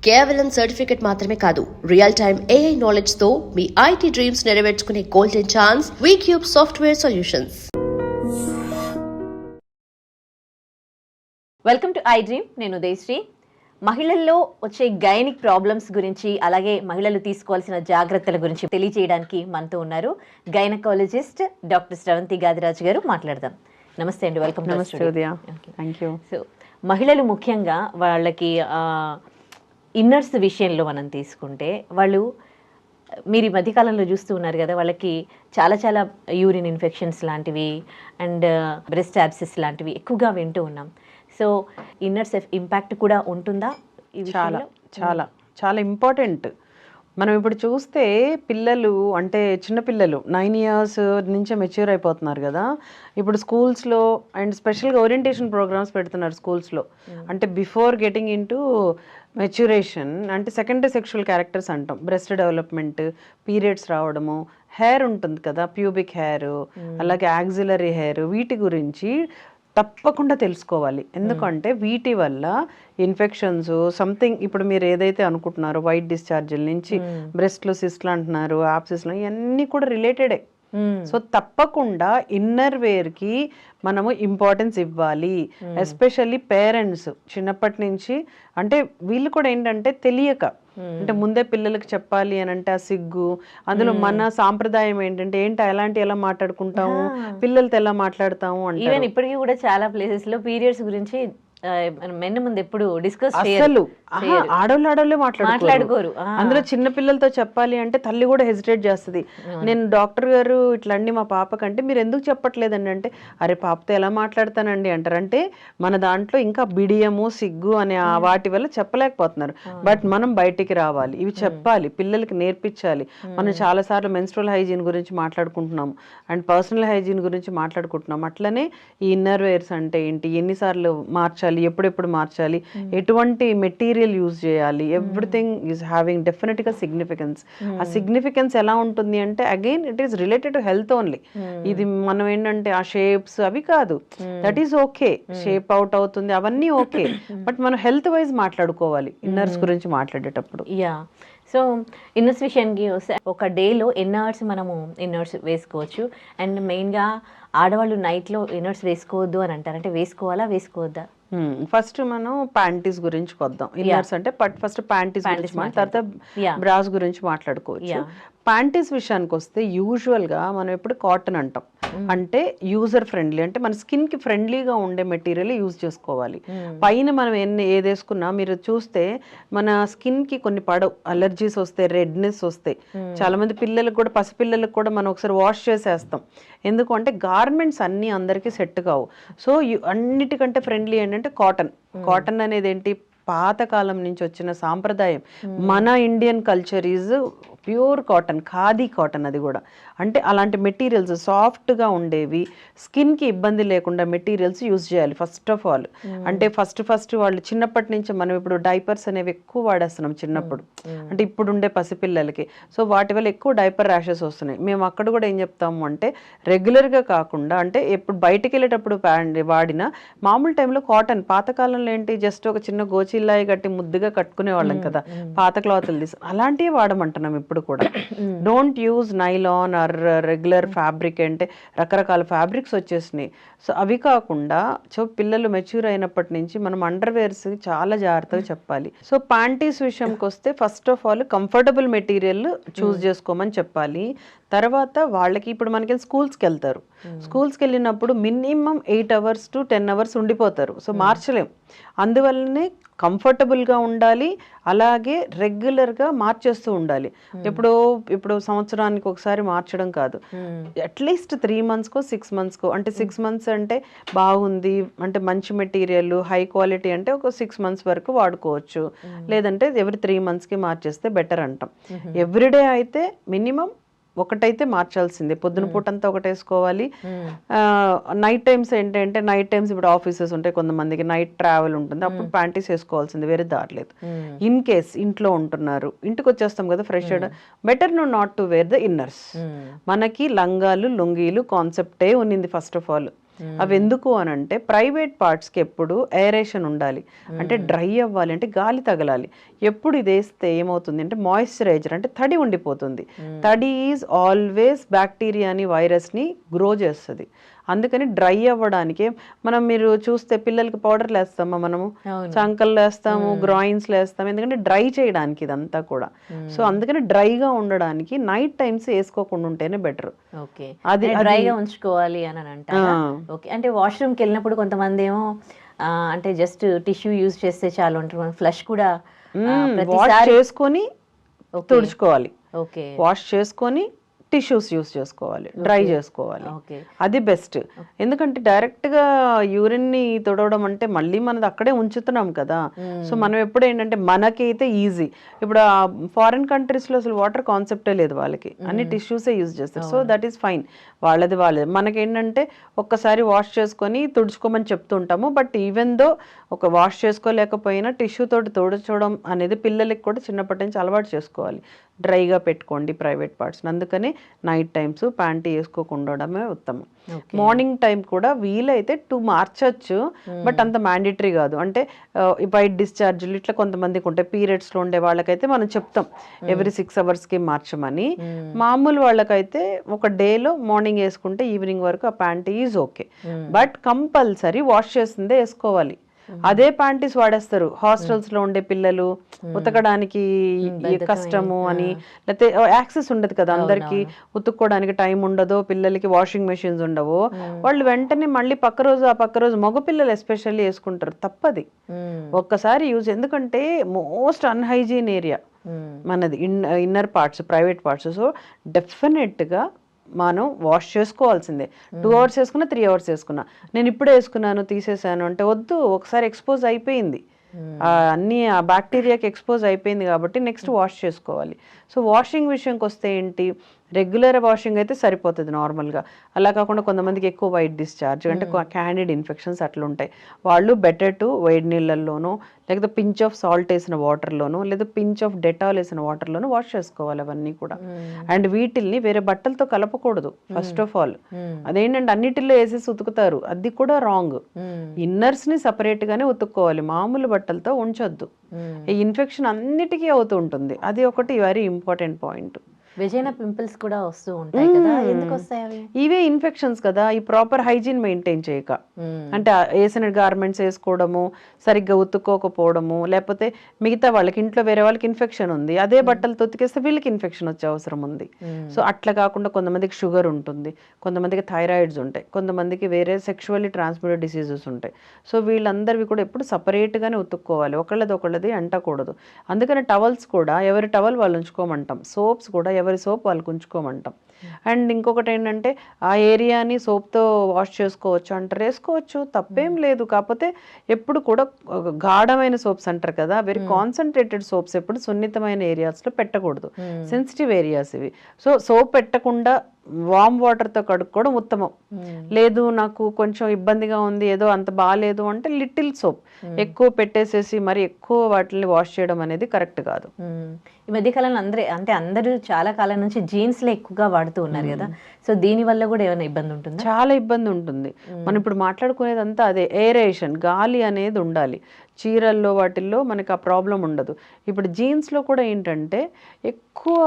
కేవలం సర్టిఫికెట్ మాత్రమే కాదు, రియల్ టైమ్ AI నాలెడ్జ్ తో మీ IT డ్రీమ్స్ నెరవేర్చుకునే golden chance V Cube software solutions. Welcome to I dream. నేను ఉదయశ్రీ. మహిళల్లో వచ్చే గైనిక్ ప్రాబ్లమ్స్ గురించి, అలాగే మహిళలు తీసుకోవాల్సిన జాగ్రత్తల గురించి తెలియజేయడానికి మనతో ఉన్నారు గైనకాలజిస్ట్ డాక్టర్ శ్రవంతి గాదిరాజు గారు. మాట్లాడదాం. నమస్తే అండి, వెల్కమ్. సో మహిళలు ముఖ్యంగా వాళ్ళకి ఇన్నర్స్ విషయంలో మనం తీసుకుంటే, వాళ్ళు మీరు ఈ మధ్యకాలంలో చూస్తూ ఉన్నారు కదా, వాళ్ళకి చాలా చాలా యూరిన్ ఇన్ఫెక్షన్స్ లాంటివి అండ్ బ్రెస్ట్ యాబ్సెస్ లాంటివి ఎక్కువగా వింటూ ఉన్నాం. సో ఇన్నర్స్ ఇంపాక్ట్ కూడా ఉంటుందా? చాలా చాలా చాలా ఇంపార్టెంట్. మనం ఇప్పుడు చూస్తే పిల్లలు అంటే చిన్నపిల్లలు 9 years నుంచే మెచ్యూర్ అయిపోతున్నారు కదా. ఇప్పుడు స్కూల్స్లో అండ్ స్పెషల్గా ఓరియంటేషన్ ప్రోగ్రామ్స్ పెడుతున్నారు స్కూల్స్లో. అంటే before getting in to maturation, అంటే సెకండరీ సెక్షువల్ క్యారెక్టర్స్ అంటాం. బ్రెస్ట్ డెవలప్మెంట్, పీరియడ్స్ రావడము, హెయిర్ ఉంటుంది కదా, ప్యూబిక్ హెయిర్, అలాగే యాక్సిలరీ హెయిర్, వీటి గురించి తప్పకుండా తెలుసుకోవాలి. ఎందుకంటే వీటి వల్ల ఇన్ఫెక్షన్స్ సంథింగ్, ఇప్పుడు మీరు ఏదైతే అనుకుంటున్నారో వైట్ డిశ్చార్జ్ల నుంచి బ్రెస్ట్లో సిస్ట్లు అంటున్నారు, యాబ్సెస్లో, ఇవన్నీ కూడా రిలేటెడే. సో తప్పకుండా ఇన్నర్ వేర్కి మనము ఇంపార్టెన్స్ ఇవ్వాలి. ఎస్పెషల్లీ పేరెంట్స్ చిన్నప్పటి నుంచి, అంటే వీళ్ళు కూడా ఏంటంటే తెలియక, అంటే ముందే పిల్లలకి చెప్పాలి అని అంటే ఆ సిగ్గు, అందులో మన సాంప్రదాయం ఏంటంటే ఎలాంటి ఎలా మాట్లాడుకుంటాము, పిల్లలతో ఎలా మాట్లాడతాము అంటే. ఈవెన్ ఇప్పటికీ కూడా చాలా ప్లేసెస్ లో పీరియడ్స్ గురించి మెన్ ముందు ఎప్పుడు డిస్కస్ అసలు ఆడోళ్ళే మాట్లాడుకోరు. అందులో చిన్న పిల్లలతో చెప్పాలి అంటే తల్లి కూడా హెసిటేట్ చేస్తుంది. నేను డాక్టర్ గారు ఇట్లా అండి మా పాపకంటే మీరు ఎందుకు చెప్పట్లేదండి అంటే, అరే పాపతో ఎలా మాట్లాడతానండి అంటారు. అంటే మన దాంట్లో ఇంకా బిడియము, సిగ్గు అనే వాటి వల్ల చెప్పలేకపోతున్నారు. బట్ మనం బయటికి రావాలి, ఇవి చెప్పాలి, పిల్లలకి నేర్పించాలి. మనం చాలాసార్లు మెన్స్ట్రువల్ హైజీన్ గురించి మాట్లాడుకుంటున్నాం అండ్ పర్సనల్ హైజీన్ గురించి మాట్లాడుకుంటున్నాం. అట్లనే ఈ ఇన్నర్ వేర్స్ అంటే ఏంటి, ఎన్నిసార్లు మార్చాలి, ఎప్పుడెప్పుడు మార్చాలి, ఎటువంటి మెటీరియల్ యూజ్ చేయాలి, ఎవ్రీథింగ్ ఈజ్ హ్యావింగ్ డెఫినెట్గా సిగ్నిఫికెన్స్. ఆ సిగ్నిఫికెన్స్ ఎలా ఉంటుంది అంటే again it is related to health only. ఇది మనం ఏంటంటే ఆ షేప్స్ అవి కాదు, that is okay, shape out అవుతుంది అవన్నీ ఓకే, బట్ మనం హెల్త్ వైజ్ మాట్లాడుకోవాలి ఇన్నర్స్ గురించి మాట్లాడేటప్పుడు. యా. సో ఇన్నర్స్ విషయానికి వస్తే ఒక డేలో ఎన్ని అవర్స్ మనము ఇన్నర్స్ వేసుకోవచ్చు? అండ్ మెయిన్గా ఆడవాళ్ళు నైట్లో ఇన్నర్స్ వేసుకోవద్దు అని అంటారు, అంటే వేసుకోవాలా వేసుకోవద్దా? ఫస్ట్ మనం ప్యాంటీస్ గురించి కొద్దాం. ఇన్నర్స్ అంటే ఫస్ట్ ప్యాంటీస్ గురించి, తర్వాత బ్రాస్ గురించి మాట్లాడుకోవచ్చు. ప్యాంటీస్ విషయానికి వస్తే యూజువల్గా మనం ఎప్పుడు కాటన్ అంటాం. అంటే యూజర్ ఫ్రెండ్లీ, అంటే మన స్కిన్ కి ఫ్రెండ్లీగా ఉండే మెటీరియల్ యూజ్ చేసుకోవాలి. పైన మనం ఏది వేసుకున్నా మీరు చూస్తే మన స్కిన్ కి కొన్ని పడవు, అలర్జీస్ వస్తాయి, రెడ్నెస్ వస్తాయి. చాలా మంది పిల్లలకు కూడా, పసిపిల్లలకు కూడా మనం ఒకసారి వాష్ చేసేస్తాం. ఎందుకు అంటే గార్మెంట్స్ అన్నీ అందరికీ సెట్ కావు. సో అన్నిటికంటే ఫ్రెండ్లీ ఏంటంటే కాటన్. కాటన్ అనేది ఏంటి, పాతకాలం నుంచి వచ్చిన సాంప్రదాయం. మన Indian culture is pure cotton, khadi cotton. అది కూడా అంటే అలాంటి మెటీరియల్స్ సాఫ్ట్గా ఉండేవి, స్కిన్కి ఇబ్బంది లేకుండా మెటీరియల్స్ యూజ్ చేయాలి ఫస్ట్ ఆఫ్ ఆల్. అంటే ఫస్ట్ వాళ్ళు చిన్నప్పటి నుంచి మనం ఇప్పుడు డైపర్స్ అనేవి ఎక్కువ వాడేస్తున్నాం చిన్నప్పుడు, అంటే ఇప్పుడు ఉండే పసిపిల్లలకి. సో వాటి వల్ల ఎక్కువ డైపర్ ర్యాషెస్ వస్తున్నాయి. మేము అక్కడ కూడా ఏం చెప్తాము అంటే రెగ్యులర్గా కాకుండా, అంటే ఎప్పుడు బయటికి వెళ్ళేటప్పుడు వాడిన మామూలు టైంలో కాటన్, పాతకాలంలో ఏంటి జస్ట్ ఒక చిన్న గోచిల్లాయి కట్టి ముద్దుగా కట్టుకునే వాళ్ళం కదా, పాత క్లాతులు తీసి, అలాంటివి వాడమంటున్నాం ఇప్పుడు కూడా. Don't use nylon or regular fabric, అంటే రకరకాల ఫ్యాబ్రిక్స్ వచ్చేసినాయి. సో అవి కాకుండా పిల్లలు మెచ్యూర్ అయినప్పటి నుంచి మనం అండర్వేర్స్ చాలా జాగ్రత్తగా చెప్పాలి. సో ప్యాంటీస్ విషయంకి వస్తే first of all comfortable material choose చేసుకోమని చెప్పాలి. తర్వాత వాళ్ళకి ఇప్పుడు మనకి స్కూల్స్కి వెళ్తారు, స్కూల్స్కి వెళ్ళినప్పుడు మినిమం 8 hours to 10 hours ఉండిపోతారు. సో మార్చలేం, అందువల్లనే కంఫర్టబుల్గా ఉండాలి, అలాగే రెగ్యులర్గా మార్చేస్తూ ఉండాలి. ఇప్పుడు సంవత్సరానికి ఒకసారి మార్చడం కాదు, అట్లీస్ట్ 3 monthsకో 6 monthsకో. అంటే 6 months అంటే బాగుంది, అంటే మంచి మెటీరియల్ హై క్వాలిటీ అంటే ఒక 6 months వరకు వాడుకోవచ్చు. లేదంటే every 3 monthsకి మార్చేస్తే బెటర్ అంటాం. ఎవ్రీడే అయితే మినిమం ఒకటైతే మార్చాల్సిందే. పొద్దున పూట అంతా ఒకటి వేసుకోవాలి. నైట్ టైమ్స్ ఏంటంటే నైట్ టైమ్స్ ఇప్పుడు ఆఫీసెస్ ఉంటాయి, కొంతమందికి నైట్ ట్రావెల్ ఉంటుంది, అప్పుడు ప్యాంటీస్ వేసుకోవాల్సింది, వేరే దారలేదు. ఇన్ కేస్ ఇంట్లో ఉంటున్నారు, ఇంటికి వచ్చేస్తాం కదా fresh, better not to wear the inners. మనకి లంగాలు లుంగీలు కాన్సెప్టే ఉన్నింది ఫస్ట్ ఆఫ్ ఆల్. అవి ఎందుకు అని అంటే ప్రైవేట్ పార్ట్స్కి ఎప్పుడు ఏరేషన్ ఉండాలి, అంటే డ్రై అవ్వాలి, అంటే గాలి తగలాలి. ఎప్పుడు ఇది వేస్తే ఏమవుతుంది అంటే మాయిశ్చరైజర్, అంటే తడి ఉండిపోతుంది. తడి ఈజ్ ఆల్వేస్ బ్యాక్టీరియాని వైరస్ని గ్రో చేస్తుంది. అందుకని డ్రై అవ్వడానికి మీరు చూస్తే పిల్లలకి పౌడర్లు వేస్తామా, మనము చంకల్లో వేస్తాము, గ్రాయిన్స్లో వేస్తాము, ఎందుకంటే డ్రై చేయడానికి ఇదంతా కూడా. సో అందుకని డ్రైగా ఉండడానికి నైట్ టైమ్స్ వేసుకోకుండా ఉంటేనే బెటర్. అది డ్రైగా ఉంచుకోవాలి అని అంటారు. ఓకే, అంటే వాష్రూమ్కి వెళ్ళినప్పుడు కొంతమంది ఏమో అంటే జస్ట్ టిష్యూ యూజ్ చేస్తే చాలు అంటారు, ఫ్లష్ కూడా వాష్ చేసుకొని తుడుచుకోవాలి. ఓకే, వాష్ చేసుకొని టిష్యూస్ యూస్ చేసుకోవాలి, డ్రై చేసుకోవాలి, అది బెస్ట్. ఎందుకంటే డైరెక్ట్గా యూరిన్ని తుడవడం అంటే మళ్ళీ మనది అక్కడే ఉంచుతున్నాం కదా. సో మనం ఎప్పుడు ఏంటంటే మనకైతే ఈజీ, ఇప్పుడు ఫారిన్ కంట్రీస్లో అసలు వాటర్ కాన్సెప్టే లేదు వాళ్ళకి, అన్ని టిష్యూసే యూజ్ చేస్తారు. సో దట్ ఈస్ ఫైన్, వాళ్ళది. మనకేంటంటే ఒక్కసారి వాష్ చేసుకొని తుడుచుకోమని చెప్తుంటాము. బట్ ఈవెన్ దో ఒక వాష్ చేసుకోలేకపోయినా టిష్యూ తోటి తుడచడం అనేది పిల్లలకి కూడా చిన్నప్పటి నుంచి అలవాటు చేసుకోవాలి. డ్రైగా పెట్టుకోండి ప్రైవేట్ పార్ట్స్. అందుకని నైట్ టైమ్స్ ప్యాంటీ వేసుకోకుండా ఉండడమే ఉత్తమం. మార్నింగ్ టైం కూడా వీలైతే 2 మార్చచ్చు, బట్ అంత మ్యాండేటరీ కాదు. అంటే వైట్ డిశ్చార్జ్లు ఇట్లా కొంతమందికి ఉంటాయి, పీరియడ్స్లో ఉండే వాళ్ళకైతే మనం చెప్తాం ఎవ్రీ 6 అవర్స్కి మార్చమని. మామూలు వాళ్ళకైతే ఒక డేలో మార్నింగ్ వేసుకుంటే ఈవినింగ్ వరకు ఆ panty is okay. But compulsory wash చేసిందే వేసుకోవాలి. అదే ప్యాంటీస్ వాడేస్తారు హాస్టల్స్ లో ఉండే పిల్లలు, ఉతకడానికి కష్టము అని, లేకపోతే యాక్సెస్ ఉండదు కదా అందరికి, ఉతుక్కోవడానికి టైం ఉండదో, పిల్లలకి వాషింగ్ మెషిన్స్ ఉండవు, వాళ్ళు వెంటనే మళ్ళీ పక్క రోజు మగ పిల్లలు ఎస్పెషల్లీ వేసుకుంటారు. తప్పది ఒక్కసారి యూజ్, ఎందుకంటే మోస్ట్ అన్హైజీన్ ఏరియా మనది inner parts, private parts. So డెఫినెట్గా మనం వాష్ చేసుకోవాల్సిందే. 2 అవర్స్ వేసుకున్నా, 3 అవర్స్ వేసుకున్నా, నేను ఇప్పుడే వేసుకున్నాను తీసేసాను అంటే వద్దు. ఒకసారి ఎక్స్పోజ్ అయిపోయింది, అన్ని ఆ బ్యాక్టీరియాకి ఎక్స్పోజ్ అయిపోయింది కాబట్టి నెక్స్ట్ వాష్ చేసుకోవాలి. సో వాషింగ్ విషయంకి వస్తే ఏంటి, రెగ్యులర్ వాషింగ్ అయితే సరిపోతుంది నార్మల్గా. అలా కాకుండా కొంతమందికి ఎక్కువ వైట్ డిశ్చార్జ్ అంటే క్యాండిడ్ ఇన్ఫెక్షన్స్ అట్లా ఉంటాయి. వాళ్ళు బెటర్ టు వేడి నీళ్ళల్లోనూ, లేకపోతే పించ్ ఆఫ్ సాల్ట్ వేసిన వాటర్లోనూ, లేదా పించ్ ఆఫ్ డెటాల్ వేసిన వాటర్లోనూ వాష్ చేసుకోవాలి అవన్నీ కూడా. అండ్ వీటిల్ని వేరే బట్టలతో కలపకూడదు ఫస్ట్ ఆఫ్ ఆల్. అదేంటంటే అన్నిటిలో వేసేసి ఉతుకుతారు, అది కూడా రాంగ్. ఇన్నర్స్ ని సపరేట్ గానే ఉతుక్కోవాలి, మామూలు బట్టలతో ఉంచొద్దు. ఈ ఇన్ఫెక్షన్ అన్నిటికీ అవుతూ ఉంటుంది, అది ఒకటి very important point. Vagina pimples కూడా వస్తూ ఉంటాయి కదా, ఎందుకు వస్తాయి అవి? ఇవే ఇన్ఫెక్షన్స్ కదా, ఈ ప్రాపర్ హైజీన్ మెయింటైన్ చేయక. అంటే వేసిన గార్మెంట్స్ వేసుకోవడము, సరిగ్గా ఉతుక్కోకపోవడము, లేకపోతే మిగతా వాళ్ళకి ఇంట్లో వేరే వాళ్ళకి ఇన్ఫెక్షన్ ఉంది, అదే బట్టలతో ఉతికేస్తే వీళ్ళకి ఇన్ఫెక్షన్ వచ్చే అవసరం ఉంది. సో అట్లా కాకుండా కొంతమందికి షుగర్ ఉంటుంది, కొంతమందికి థైరాయిడ్స్ ఉంటాయి, కొంతమందికి వేరే సెక్షువల్లీ ట్రాన్స్మిటెడ్ డిసీజెస్ ఉంటాయి. సో వీళ్ళందరివి కూడా ఎప్పుడు సపరేట్గానే ఉతుక్కోవాలి, ఒకళ్ళది అంటకూడదు. అందుకని టవల్స్ కూడా ఎవరి టవల్ వాళ్ళు ఉంచుకోమంటాం, సోప్స్ కూడా ఎవరి సోప్ వాళ్ళకు ఉంచుకోమంటాం. అండ్ ఇంకొకటి ఏంటంటే ఆ ఏరియాని సోప్తో వాష్ చేసుకోవచ్చు అంటారు, వేసుకోవచ్చు, తప్పేం లేదు. కాకపోతే ఎప్పుడు కూడా గాఢమైన సోప్స్ అంటారు కదా, వెరీ కాన్సన్ట్రేటెడ్ సోప్స్ ఎప్పుడు సున్నితమైన ఏరియాస్లో పెట్టకూడదు, సెన్సిటివ్ ఏరియాస్ ఇవి. సో సోప్ పెట్టకుండా వామ్ వాటర్తో కడుక్కోవడం ఉత్తమం. లేదు నాకు కొంచెం ఇబ్బందిగా ఉంది, ఏదో అంత బాగాలేదు అంటే లిటిల్ సోప్ ఎక్కువ పెట్టేసేసి మరి ఎక్కువ వాటిని వాష్ చేయడం అనేది కరెక్ట్ కాదు. ఈ మధ్య కాలంలో అందరూ చాలా కాలం నుంచి జీన్స్లే ఎక్కువగా వాడుతూ ఉన్నారు కదా, సో దీని వల్ల కూడా ఏమైనా ఇబ్బంది ఉంటుంది? చాలా ఇబ్బంది ఉంటుంది. మనం ఇప్పుడు మాట్లాడుకునేదంతా అదే, ఏరేషన్, గాలి అనేది ఉండాలి. చీరల్లో వాటిల్లో మనకి ఆ ప్రాబ్లం ఉండదు. ఇప్పుడు జీన్స్లో కూడా ఏంటంటే ఎక్కువ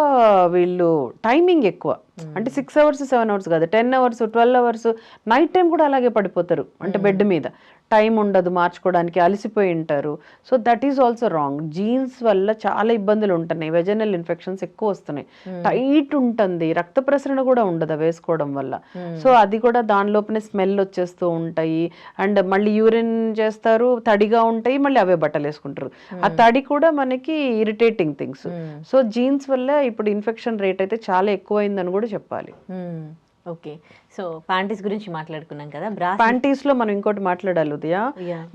వీళ్ళు టైమింగ్ ఎక్కువ, అంటే 6 అవర్స్ 7 అవర్స్ కాదు, 10 అవర్స్ 12 అవర్స్, నైట్ టైం కూడా అలాగే పడిపోతారు, అంటే బెడ్ మీద టైం ఉండదు మార్చుకోవడానికి, అలసిపోయి ఉంటారు. So that is also wrong. Jeans వల్ల చాలా ఇబ్బందులు ఉంటున్నాయి, వెజనల్ ఇన్ఫెక్షన్స్ ఎక్కువ వస్తున్నాయి, టైట్ ఉంటుంది, రక్త ప్రసరణ కూడా ఉండదు వేసుకోవడం వల్ల. సో అది కూడా దానిలోపనే స్మెల్ వచ్చేస్తూ ఉంటాయి, అండ్ మళ్ళీ యూరిన్ చేస్తారు, తడిగా ఉంటాయి, మళ్ళీ అవే బట్టలు వేసుకుంటారు. ఆ తడి కూడా మనకి ఇరిటేటింగ్ థింగ్స్. సో జీన్స్ వల్ల ఇప్పుడు ఇన్ఫెక్షన్ రేట్ అయితే చాలా ఎక్కువైందని కూడా చెప్పాలి. ఓకే, సో ప్యాంటీస్ గురించి మాట్లాడుకున్నాం కదా, ప్యాంటీస్ లో మనం ఇంకోటి మాట్లాడాలి ఉదయ.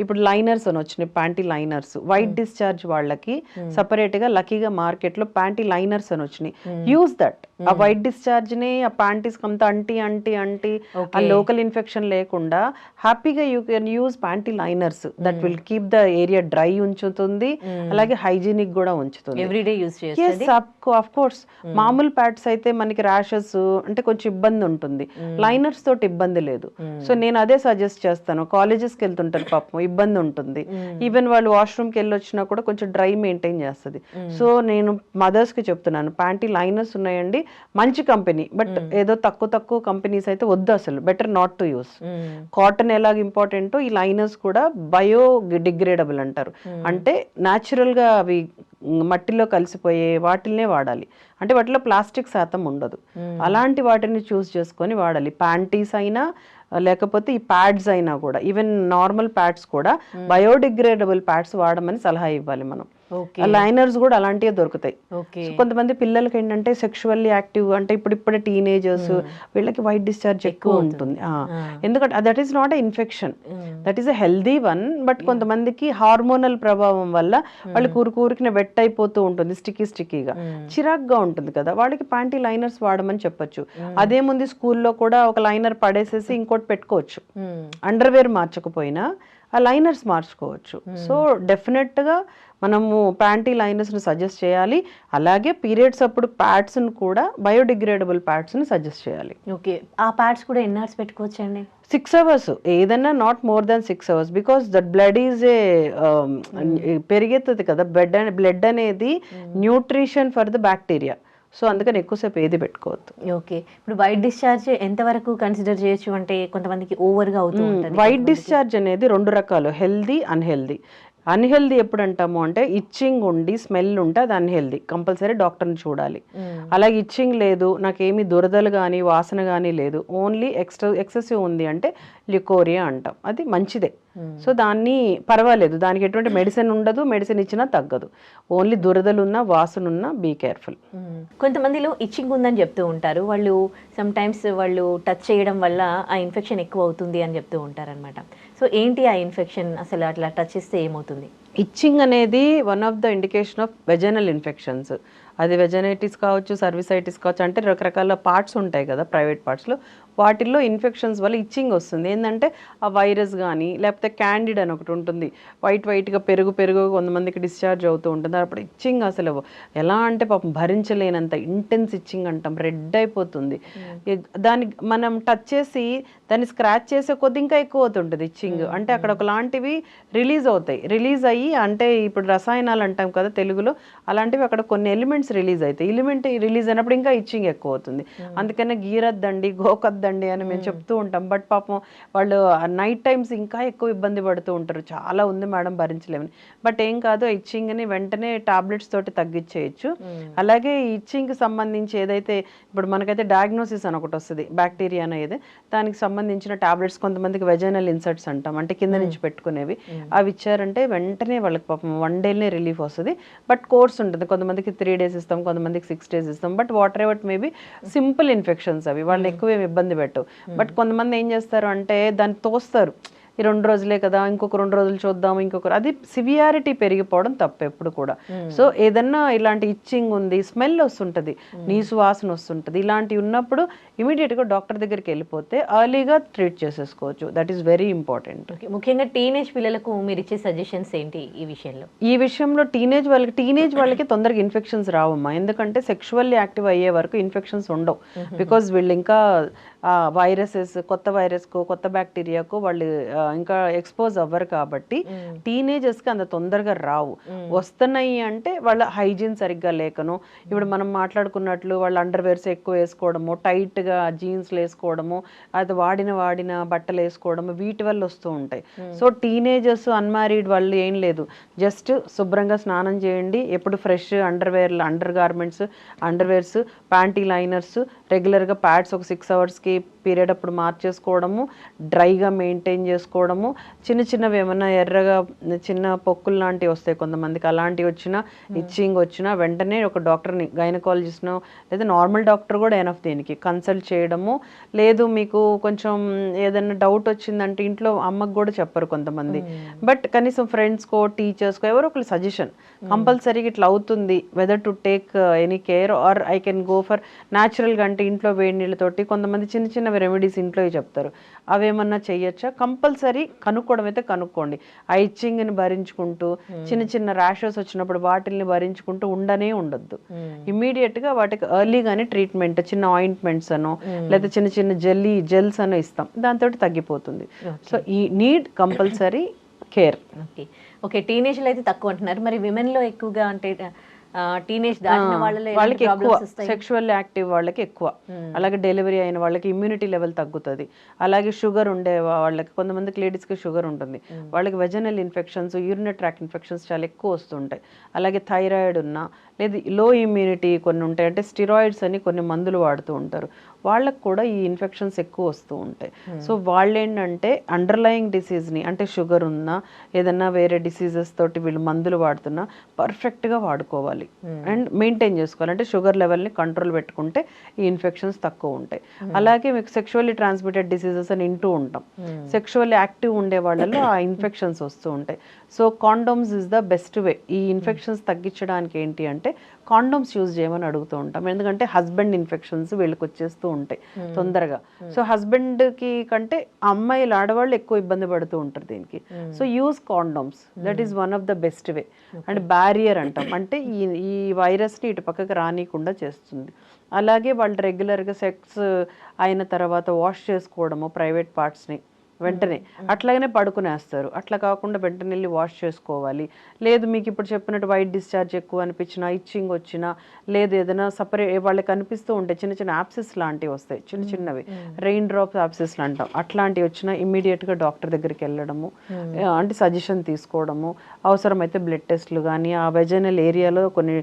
ఇప్పుడు లైనర్స్ అని వచ్చినాయి, ప్యాంటీ లైనర్స్. వైట్ డిశ్చార్జ్ వాళ్ళకి సపరేట్ గా లక్కీగా మార్కెట్ లో ప్యాంటీ లైనర్స్ అని వచ్చినాయి. Use that. ఆ వైట్ డిశ్చార్జ్ ని ఆ ప్యాంటీస్ అంతా అంటి ఆ లోకల్ ఇన్ఫెక్షన్ లేకుండా హ్యాపీగా you can use panty liners. That will keep the area dry ఉంచుతుంది, అలాగే హైజీనిక్ కూడా ఉంచుతుంది. ఎవ్రీడే యూజ్ చేయాలి. Of course. మామూలు ప్యాడ్స్ అయితే మనకి ర్యాషెస్ అంటే కొంచెం ఇబ్బంది ఉంటుంది, లైనర్స్ తోటి ఇబ్బంది లేదు. సో నేను అదే సజెస్ట్ చేస్తాను. కాలేజెస్కి వెళ్తుంటారు పాపం, ఇబ్బంది ఉంటుంది. ఈవెన్ వాళ్ళు వాష్రూమ్కి వెళ్ళి వచ్చినా కూడా కొంచెం డ్రై మెయింటైన్ చేస్తుంది. సో నేను మదర్స్కి చెప్తున్నాను, ప్యాంటీ లైనర్స్ ఉన్నాయండి, మంచి కంపెనీ, బట్ ఏదో తక్కువ కంపెనీస్ అయితే వద్దు, అసలు better not to use. Cotton ఎలాగ ఇంపార్టెంటో ఈ లైనర్స్ కూడా బయోడిగ్రేడబుల్ అంటారు, అంటే న్యాచురల్ గా అవి మట్టిలో కలిసిపోయే వాటిల్నే వాడాలి, అంటే వాటిలో ప్లాస్టిక్ శాతం ఉండదు. అలాంటి వాటిని చూస్ చేసుకొని వాడాలి. ప్యాంటీస్ అయినా లేకపోతే ఈ ప్యాడ్స్ అయినా కూడా, ఈవెన్ నార్మల్ ప్యాడ్స్ కూడా బయోడిగ్రేడబుల్ ప్యాడ్స్ వాడమని సలహా ఇవ్వాలి మనం. లైనర్స్ కూడా అలాంటివే దొరుకుతాయి. కొంతమంది పిల్లలకి ఏంటంటే సెక్షువల్లీ యాక్టివ్, అంటే ఇప్పుడిప్పుడే టీనేజర్స్, వీళ్ళకి వైట్ డిశ్చార్జ్ ఎక్కువ ఉంటుంది. ఎందుకంటే that is not a infection, that is a healthy one. But కొంతమందికి హార్మోనల్ ప్రభావం వల్ల వాళ్ళు కూరుకునే వెట్ అయిపోతూ ఉంటుంది, స్టిక్కీగా చిరాగ్గా ఉంటుంది కదా, వాళ్ళకి ప్యాంటీ లైనర్స్ వాడమని చెప్పొచ్చు. అదేముంది, స్కూల్లో కూడా ఒక లైనర్ పడేసేసి ఇంకోటి పెట్టుకోవచ్చు, అండర్వేర్ మార్చకపోయినా ఆ లైనర్స్ మార్చుకోవచ్చు. సో డెఫినెట్గా మనము ప్యాంటీ లైనర్స్ని సజెస్ట్ చేయాలి. అలాగే పీరియడ్స్ అప్పుడు ప్యాడ్స్ని కూడా బయోడిగ్రేడబుల్ ప్యాడ్స్ని సజెస్ట్ చేయాలి. ఓకే, ఆ ప్యాడ్స్ కూడా ఎన్ని అవర్స్ పెట్టుకోవచ్చు అండి? 6 hours, ఏదన్నా not more than 6 hours, because that blood is పెరిగెత్తుంది కదా, బ్లడ్ అనేది nutrition for the bacteria. So అందుకని ఎక్కువసేపు ఏది పెట్టుకోవద్దు. ఓకే, ఇప్పుడు వైట్ డిశ్చార్జ్ ఎంత వరకు కన్సిడర్ చేయొచ్చు? అంటే కొంతమందికి ఓవర్గా అవుతూ ఉంటుంది. వైట్ డిశ్చార్జ్ అనేది 2 రకాలు, హెల్దీ, అన్హెల్దీ. అన్హెల్దీ ఎప్పుడు అంటాము అంటే ఇచ్చింగ్ ఉండి స్మెల్ ఉంటే అది అన్హెల్దీ, కంపల్సరీ డాక్టర్ని చూడాలి. అలాగే ఇచ్చింగ్ లేదు, నాకేమి దురదలు కానీ వాసన కానీ లేదు, ఓన్లీ ఎక్సెసివ్ ఉంది అంటే ల్యూకోరియా అంటాం, అది మంచిదే. సో దాన్ని పర్వాలేదు, దానికి ఎటువంటి మెడిసిన్ ఉండదు, మెడిసిన్ ఇచ్చినా తగ్గదు. ఓన్లీ దురదలున్నా వాసనున్నా బీ కేర్ఫుల్. కొంతమందిలో ఇచ్చింగ్ ఉందని చెప్తూ ఉంటారు, వాళ్ళు సమ్ టైమ్స్ వాళ్ళు టచ్ చేయడం వల్ల ఆ ఇన్ఫెక్షన్ ఎక్కువ అవుతుంది అని చెప్తూ ఉంటారనమాట. సో ఏంటి ఆ ఇన్ఫెక్షన్, అసలు అట్లా టచ్ చేస్తే ఏమవుతుంది? ఇచ్చింగ్ అనేది one of the indication of vaginal infections. అది వెజనైటిస్ కావచ్చు, సర్విసైటిస్ కావచ్చు, అంటే రకరకాల పార్ట్స్ ఉంటాయి కదా ప్రైవేట్ పార్ట్స్లో, వాటిల్లో ఇన్ఫెక్షన్స్ వల్ల ఇచ్చింగ్ వస్తుంది. ఏంటంటే ఆ వైరస్ కానీ లేకపోతే క్యాండిడ్ అని ఒకటి ఉంటుంది, వైట్గా పెరుగు కొంతమందికి డిశ్చార్జ్ అవుతూ ఉంటుంది. అప్పుడు ఇచ్చింగ్ అసలు ఎలా అంటే పాపం భరించలేనంత ఇంటెన్స్ ఇచ్చింగ్ అంటాం, రెడ్ అయిపోతుంది. దాన్ని మనం టచ్ చేసి దాన్ని స్క్రాచ్ చేసే కొద్ది ఇంకా ఎక్కువ అవుతుంటుంది ఇచ్చింగ్. అంటే అక్కడ ఒకలాంటివి రిలీజ్ అవుతాయి, రిలీజ్ అయ్యి, అంటే ఇప్పుడు రసాయనాలు అంటాం కదా తెలుగులో, అలాంటివి అక్కడ కొన్ని ఎలిమెంట్స్ రిలీజ్ అవుతాయి. ఎలిమెంట్ రిలీజ్ అయినప్పుడు ఇంకా ఇచ్చింగ్ ఎక్కువ అవుతుంది. అందుకనే గీరద్దండి, గోకద్దండి అని మేము చెప్తూ ఉంటాం. బట్ పాపం వాళ్ళు నైట్ టైమ్స్ ఇంకా ఎక్కువ ఇబ్బంది పడుతూ ఉంటారు, చాలా ఉంది మేడం భరించలేమని. బట్ ఏం కాదు, ఇచ్చింగ్ని వెంటనే టాబ్లెట్స్ తోటి తగ్గించేయచ్చు. అలాగే ఇచ్చింగ్కి సంబంధించి ఏదైతే ఇప్పుడు మనకైతే డయాగ్నోసిస్ అని ఒకటి వస్తుంది, బ్యాక్టీరియా అనేది, దానికి సంబంధించిన టాబ్లెట్స్, కొంతమందికి వెజైనల్ ఇన్సర్ట్స్ అంటాం, అంటే కింద నుంచి పెట్టుకునేవి, అవి ఇచ్చారంటే వెంటనే వాళ్ళకి పాపం 1 dayనే రిలీఫ్ వస్తుంది. బట్ కోర్స్ ఉంటుంది, కొంతమందికి 3 days ఇస్తాం, కొంతమందికి 6 days ఇస్తాం. But what ever maybe simple infections అవి, వాళ్ళని ఎక్కువ ఏమి ఇబ్బంది పెట్టవు. బట్ కొంతమంది ఏం చేస్తారు అంటే దాన్ని తోస్తారు, ఈ 2 రోజులే కదా, ఇంకొక 2 రోజులు చూద్దాం, అది సివియారిటీ పెరిగిపోవడం తప్పు ఎప్పుడు కూడా. సో ఏదన్నా ఇలాంటి ఇచ్చింగ్ ఉంది, స్మెల్ వస్తుంటుంది, నీసు వాసన వస్తుంటుంది, ఇలాంటివి ఉన్నప్పుడు ఇమీడియట్గా డాక్టర్ దగ్గరికి వెళ్ళిపోతే ఎర్లీగా ట్రీట్ చేసేసుకోవచ్చు. That is very important. ముఖ్యంగా టీనేజ్ పిల్లలకు మీరు ఇచ్చే సజెషన్స్ ఏంటి ఈ విషయంలో? ఈ విషయంలో టీనేజ్ వాళ్ళకి తొందరగా ఇన్ఫెక్షన్స్ రావమ్మా, ఎందుకంటే సెక్షువల్లీ యాక్టివ్ అయ్యే వరకు ఇన్ఫెక్షన్స్ ఉండవు. బికాజ్ వీళ్ళు ఇంకా వైరసెస్, కొత్త వైరస్కు, కొత్త బ్యాక్టీరియాకు వాళ్ళు ఇంకా ఎక్స్పోజ్ అవ్వరు కాబట్టి టీనేజర్స్కి అంత తొందరగా రావు. వస్తున్నాయి అంటే వాళ్ళ హైజీన్ సరిగ్గా లేకను, ఇప్పుడు మనం మాట్లాడుకున్నట్లు వాళ్ళ అండర్వేర్స్ ఎక్కువ వేసుకోవడము, టైట్గా జీన్స్లు వేసుకోవడము, అది వాడిన బట్టలు వేసుకోవడము, వీటి వల్ల వస్తూ ఉంటాయి. సో టీనేజర్స్, అన్మ్యారీడ్ వాళ్ళు ఏం లేదు, జస్ట్ శుభ్రంగా స్నానం చేయండి, ఎప్పుడు fresh under garments, underwears, panty liners, రెగ్యులర్గా ప్యాడ్స్ ఒక 6 hours పీరియడ్ అప్పుడు మార్చేసుకోవడము, డ్రైగా మెయింటైన్ చేసుకోవడము. చిన్నవి ఏమన్నా ఎర్రగా చిన్న పొక్కులు లాంటివి వస్తాయి కొంతమందికి, అలాంటివి వచ్చినా, ఇచ్చింగ్ వచ్చినా వెంటనే ఒక డాక్టర్ని, గైనకాలజిస్ట్నో లేదా నార్మల్ డాక్టర్ కూడా ఎనఫ్ దీనికి కన్సల్ట్ చేయడము. లేదు మీకు కొంచెం ఏదైనా డౌట్ వచ్చిందంటే ఇంట్లో అమ్మకు కూడా చెప్పరు కొంతమంది, బట్ కనీసం ఫ్రెండ్స్కో, టీచర్స్కో ఎవరో ఒకరి సజెషన్ కంపల్సరీగా ఇట్లా అవుతుంది, whether to take any care or I can go for న్యాచురల్గా, అంటే ఇంట్లో వేడి నీళ్ళతోటి, కొంతమంది చిన్న చిన్న చిన్న రెమెడీస్ ఇంట్లో చెప్తారు, అవేమన్నా చెయ్యొచ్చా? కంపల్సరీ కనుక్కోవడం అయితే కనుక్కోండి. ఆ ఇచ్చింగ్ని భరించుకుంటూ చిన్న చిన్న ర్యాషెస్ వచ్చినప్పుడు వాటిల్ని భరించుకుంటూ ఉండనే ఉండొద్దు. ఇమీడియట్గా వాటికి ఎర్లీగానే ట్రీట్మెంట్, చిన్న ఆయింట్మెంట్స్ అనో లేదా చిన్న చిన్న జెల్స్ అనో ఇస్తాం, దాంతో తగ్గిపోతుంది. సో ఈ నీడ్ కంపల్సరీ కేర్. ఓకే, టీనేజ్లో అయితే తక్కువ అంటున్నారు, మరి విమెన్లో ఎక్కువగా అంటే టీనేజ్ దాటిన వాళ్ళకి ఎక్కువ, సెక్షువల్ యాక్టివ్ వాళ్ళకి ఎక్కువ, అలాగే డెలివరీ అయిన వాళ్ళకి ఇమ్యూనిటీ లెవెల్ తగ్గుతుంది. అలాగే షుగర్ ఉండే వాళ్ళకి, కొంతమందికి లేడీస్కి షుగర్ ఉంటుంది, వాళ్ళకి vaginal infections, urinary tract infections చాలా ఎక్కువ వస్తుంటాయి. అలాగే థైరాయిడ్ ఉన్నా లేదు లో ఇమ్యూనిటీ కొన్ని ఉంటాయి, అంటే స్టిరాయిడ్స్ అని కొన్ని మందులు వాడుతూ ఉంటారు, వాళ్ళకు కూడా ఈ ఇన్ఫెక్షన్స్ ఎక్కువ వస్తూ ఉంటాయి. సో వాళ్ళు ఏంటంటే అండర్లయింగ్ డిసీజ్ని, అంటే షుగర్ ఉన్నా ఏదన్నా వేరే డిసీజెస్ తోటి వీళ్ళు మందులు వాడుతున్నా పర్ఫెక్ట్గా వాడుకోవాలి అండ్ మెయింటైన్ చేసుకోవాలి. అంటే షుగర్ లెవెల్ని కంట్రోల్ పెట్టుకుంటే ఈ ఇన్ఫెక్షన్స్ తక్కువ ఉంటాయి. అలాగే మీకు సెక్షువల్లీ ట్రాన్స్మిటెడ్ డిసీజెస్ అని వింటూ ఉంటాం, సెక్షువల్లీ యాక్టివ్ ఉండే వాళ్ళలో ఆ ఇన్ఫెక్షన్స్ వస్తూ ఉంటాయి. So condoms is the best way. ఈ ఇన్ఫెక్షన్స్ తగ్గించడానికి ఏంటి అంటే కాండోమ్స్ యూజ్ చేయమని అడుగుతూ ఉంటాం, ఎందుకంటే హస్బెండ్ ఇన్ఫెక్షన్స్ వీళ్ళకి వచ్చేస్తూ ఉంటాయి తొందరగా. సో హస్బెండ్కి కంటే అమ్మాయిలు, ఆడవాళ్ళు ఎక్కువ ఇబ్బంది పడుతూ ఉంటారు దీనికి. So use condoms, that is one of the best way. And barrier అంటాం, అంటే ఈ వైరస్ని ఇటు పక్కకి రానియకుండా చేస్తుంది. అలాగే వాళ్ళు రెగ్యులర్గా సెక్స్ అయిన తర్వాత వాష్ చేసుకోవడము ప్రైవేట్ పార్ట్స్ని వెంటనే, అట్లాగనే పడుకునేస్తారు. అట్లా కాకుండా వెంటనే వెళ్ళి వాష్ చేసుకోవాలి. లేదు మీకు ఇప్పుడు చెప్పినట్టు వైట్ డిశ్చార్జ్ ఎక్కువ అనిపించినా, ఇచ్చింగ్ వచ్చినా, లేదు ఏదైనా సపరేట్ వాళ్ళకి కనిపిస్తూ ఉంటాయి చిన్న చిన్న యాప్సెస్ లాంటివి వస్తాయి, చిన్న చిన్నవి రెయిన్ డ్రాప్స్ యాప్సెస్ అంటాం, అట్లాంటివి వచ్చినా ఇమ్మీడియట్గా డాక్టర్ దగ్గరికి వెళ్ళడము, అంటే సజెషన్ తీసుకోవడము, అవసరమైతే బ్లడ్ టెస్ట్లు కానీ, ఆ వెజనల్ ఏరియాలో కొన్ని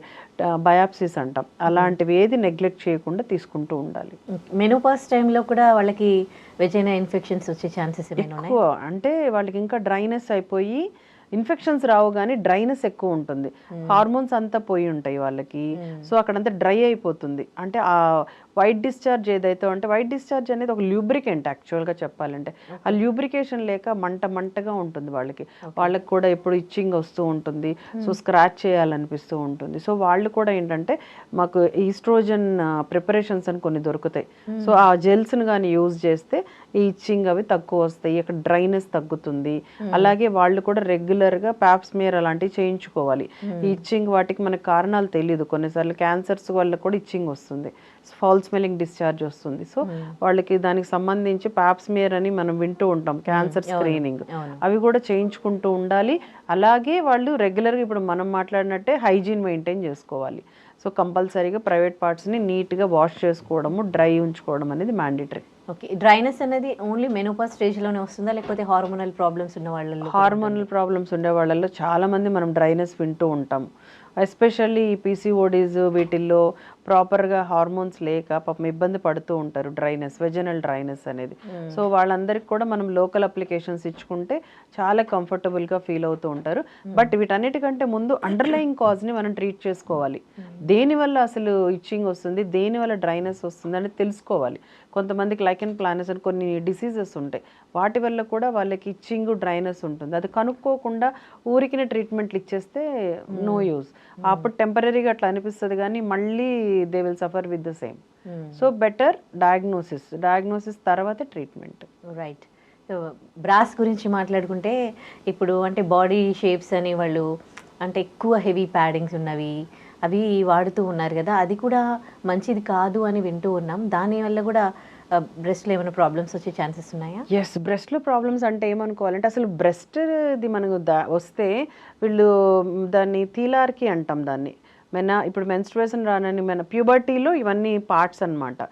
బయాప్సీస్ అంటాం, అలాంటివి ఏది నెగ్లెక్ట్ చేయకుండా తీసుకుంటూ ఉండాలి. మెనోపాజ్ టైంలో కూడా వాళ్ళకి వెజైనా ఇన్ఫెక్షన్స్ వచ్చే ఛాన్సెస్ ఎక్కువ, అంటే వాళ్ళకి ఇంకా డ్రైనెస్ అయిపోయి ఇన్ఫెక్షన్స్ రావు కానీ డ్రైనెస్ ఎక్కువ ఉంటుంది, హార్మోన్స్ అంతా పోయి ఉంటాయి వాళ్ళకి. సో అక్కడంతా డ్రై అయిపోతుంది. అంటే ఆ వైట్ డిశ్చార్జ్ ఏదైతే, అంటే వైట్ డిశ్చార్జ్ అనేది ఒక ల్యూబ్రికెంట్ యాక్చువల్గా చెప్పాలంటే, ఆ ల్యూబ్రికేషన్ లేక మంటగా ఉంటుంది వాళ్ళకి కూడా ఎప్పుడు ఇచ్చింగ్ వస్తూ ఉంటుంది, సో స్క్రాచ్ చేయాలనిపిస్తూ ఉంటుంది. సో వాళ్ళు కూడా ఏంటంటే మాకు ఈస్ట్రోజన్ ప్రిపరేషన్స్ అని కొన్ని దొరుకుతాయి, సో ఆ జెల్స్ని కానీ యూజ్ చేస్తే ఈ ఇచ్చింగ్ అవి తక్కువ వస్తాయి, అక్కడ డ్రైనెస్ తగ్గుతుంది. అలాగే వాళ్ళు కూడా రెగ్యులర్గా ప్యాప్స్మియర్ అలాంటివి చేయించుకోవాలి. ఈ ఇచ్చింగ్ వాటికి మనకు కారణాలు తెలియదు, కొన్నిసార్లు క్యాన్సర్స్ వల్ల కూడా ఇచ్చింగ్ వస్తుంది, ఫాల్ స్మెల్లింగ్ డిశ్చార్జ్ వస్తుంది. సో వాళ్ళకి దానికి సంబంధించి ప్యాప్స్మియర్ అని మనం వింటూ ఉంటాం, క్యాన్సర్ స్క్రీనింగ్, అవి కూడా చేయించుకుంటూ ఉండాలి. అలాగే వాళ్ళు రెగ్యులర్గా ఇప్పుడు మనం మాట్లాడినట్టే హైజీన్ మెయింటైన్ చేసుకోవాలి. సో కంపల్సరీగా ప్రైవేట్ పార్ట్స్ని నీట్గా వాష్ చేసుకోవడము, డ్రై ఉంచుకోవడం అనేది మ్యాండేటరీ. ఓకే, డ్రైనెస్ అనేది ఓన్లీ మెనోపాజ్ స్టేజ్లోనే వస్తుందా, లేకపోతే హార్మోనల్ ప్రాబ్లమ్స్ ఉన్న వాళ్ళలో? హార్మోనల్ ప్రాబ్లమ్స్ ఉండే వాళ్ళలో చాలామంది మనం డ్రైనెస్ వింటూ ఉంటాం. ఎస్పెషల్లీ ఈ పీసీఓడీస్ వీటిల్లో ప్రాపర్గా హార్మోన్స్ లేక పాపం ఇబ్బంది పడుతూ ఉంటారు, డ్రైనెస్, వెజనల్ డ్రైనెస్ అనేది. సో వాళ్ళందరికీ కూడా మనం లోకల్ అప్లికేషన్స్ ఇచ్చుకుంటే చాలా కంఫర్టబుల్గా ఫీల్ అవుతూ ఉంటారు. బట్ వీటన్నిటికంటే ముందు అండర్లయింగ్ కాజ్ని మనం ట్రీట్ చేసుకోవాలి. దేనివల్ల అసలు ఇచ్చింగ్ వస్తుంది, దేనివల్ల డ్రైనెస్ వస్తుంది అనేది తెలుసుకోవాలి. కొంతమందికి లైకెన్ ప్లానస్ అని కొన్ని డిసీజెస్ ఉంటాయి, వాటి వల్ల కూడా వాళ్ళకి ఇచ్చింగ్ డ్రైనెస్ ఉంటుంది. అది కనుక్కోకుండా ఊరికిన ట్రీట్మెంట్లు ఇచ్చేస్తే నో యూజ్. అప్పుడు టెంపరీగా అట్లా అనిపిస్తుంది కానీ మళ్ళీ they will suffer with the same. So better diagnosis తర్వాత ట్రీట్మెంట్. రైట్. సో బ్రాస్ గురించి మాట్లాడుకుంటే ఇప్పుడు అంటే బాడీ షేప్స్ అని వాళ్ళు అంటే ఎక్కువ హెవీ ప్యాడింగ్స్ ఉన్నవి అవి వాడుతూ ఉన్నారు కదా, అది కూడా మంచిది కాదు అని వింటూ ఉన్నాం. దానివల్ల కూడా బ్రెస్ట్లో ఏమైనా ప్రాబ్లమ్స్ వచ్చే ఛాన్సెస్ ఉన్నాయా? ఎస్, బ్రెస్ట్లో ప్రాబ్లమ్స్ అంటే ఏమనుకోవాలంటే అసలు బ్రెస్ట్ది మనకు వస్తే వీళ్ళు దాన్ని తీలార్కి అంటాం దాన్ని. ఇప్పుడు మెన్స్ట్రుయేషన్ రానని ప్యూబర్టీలో ఇవన్నీ పార్ట్స్ అనమాట.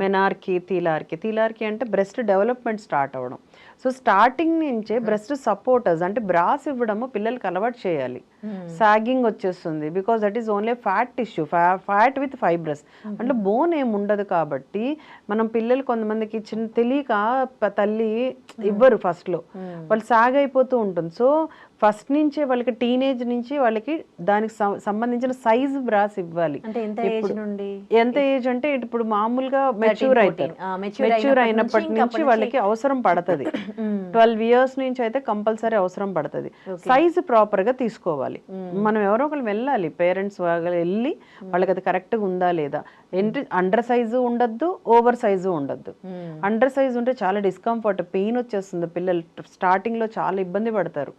మెనార్కి, తీలార్కి అంటే బ్రెస్ట్ డెవలప్మెంట్ స్టార్ట్ అవ్వడం. సో స్టార్టింగ్ నుంచే బ్రెస్ట్ సపోర్టర్స్ అంటే బ్రాస్ ఇవ్వడము పిల్లలకి అలవాటు చేయాలి. సాగింగ్ వచ్చేస్తుంది because that is only fat tissue, fat with fibrous, అంటే బోన్ ఏమి ఉండదు. కాబట్టి మనం పిల్లలు కొంతమందికి తెలియక తల్లి ఇవ్వరు, ఫస్ట్లో వాళ్ళు సాగ్ అయిపోతూ ఉంటుంది. సో ఫస్ట్ నుంచే వాళ్ళకి టీనేజ్ నుంచి వాళ్ళకి దానికి సంబంధించిన సైజ్ బ్రాస్ ఇవ్వాలి. ఎంత ఏజ్ అంటే ఇప్పుడు మామూలుగా మెచ్యూర్ అవుతారు, మెచ్యూర్ అయినప్పటి నుంచి వాళ్ళకి అవసరం పడుతుంది. 12 ఇయర్స్ నుంచి అయితే కంపల్సరీ అవసరం పడుతుంది. సైజు ప్రాపర్గా తీసుకోవాలి. మనం ఎవరో ఒకరు వెళ్ళాలి, పేరెంట్స్ వెళ్ళి వాళ్ళకి అది కరెక్ట్గా ఉందా లేదా. అండర్ సైజు ఉండద్దు, ఓవర్ సైజు ఉండద్దు. అండర్ సైజు ఉంటే చాలా డిస్కంఫర్ట్, పెయిన్ వచ్చేస్తుంది. పిల్లలు స్టార్టింగ్ లో చాలా ఇబ్బంది పడతారు.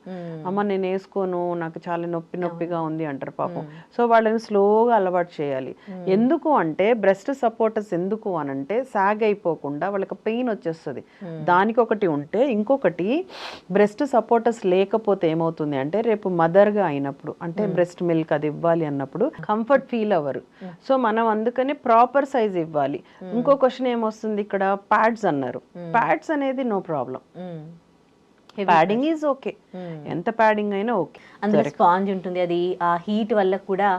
అమ్మ నేను వేసుకోను, నాకు చాలా నొప్పిగా ఉంది అంటారు పాపం. సో వాళ్ళని స్లోగా అలవాటు చేయాలి. ఎందుకు అంటే బ్రెస్ట్ సపోర్టర్స్ ఎందుకు అనంటే సాగ్ అయిపోకుండా వాళ్ళకి పెయిన్ వచ్చేస్తుంది. దానికి ఒకటి ఉంటే, ఇంకొకటి బ్రెస్ట్ సపోర్టర్స్ లేకపోతే ఏమవుతుంది అంటే రేపు మదర్గా అయినప్పుడు, అంటే బ్రెస్ట్ మిల్క్ అది ఇవ్వాలి అన్నప్పుడు కంఫర్ట్ ఫీల్ అవ్వరు. సో మనం అందుకని ప్రాపర్ సైజ్ ఇవ్వాలి. ఇంకో క్వశ్చన్ ఏమొస్తుంది ఇక్కడ, ప్యాడ్స్ అన్నారు. ప్యాడ్స్ అనేది no problem, padding is okay, ఎంత ప్యాడింగ్ అయినా ఓకే. అందులో స్పాంజ్ ఉంటుంది, అది ఆ హీట్ వల్ల కూడా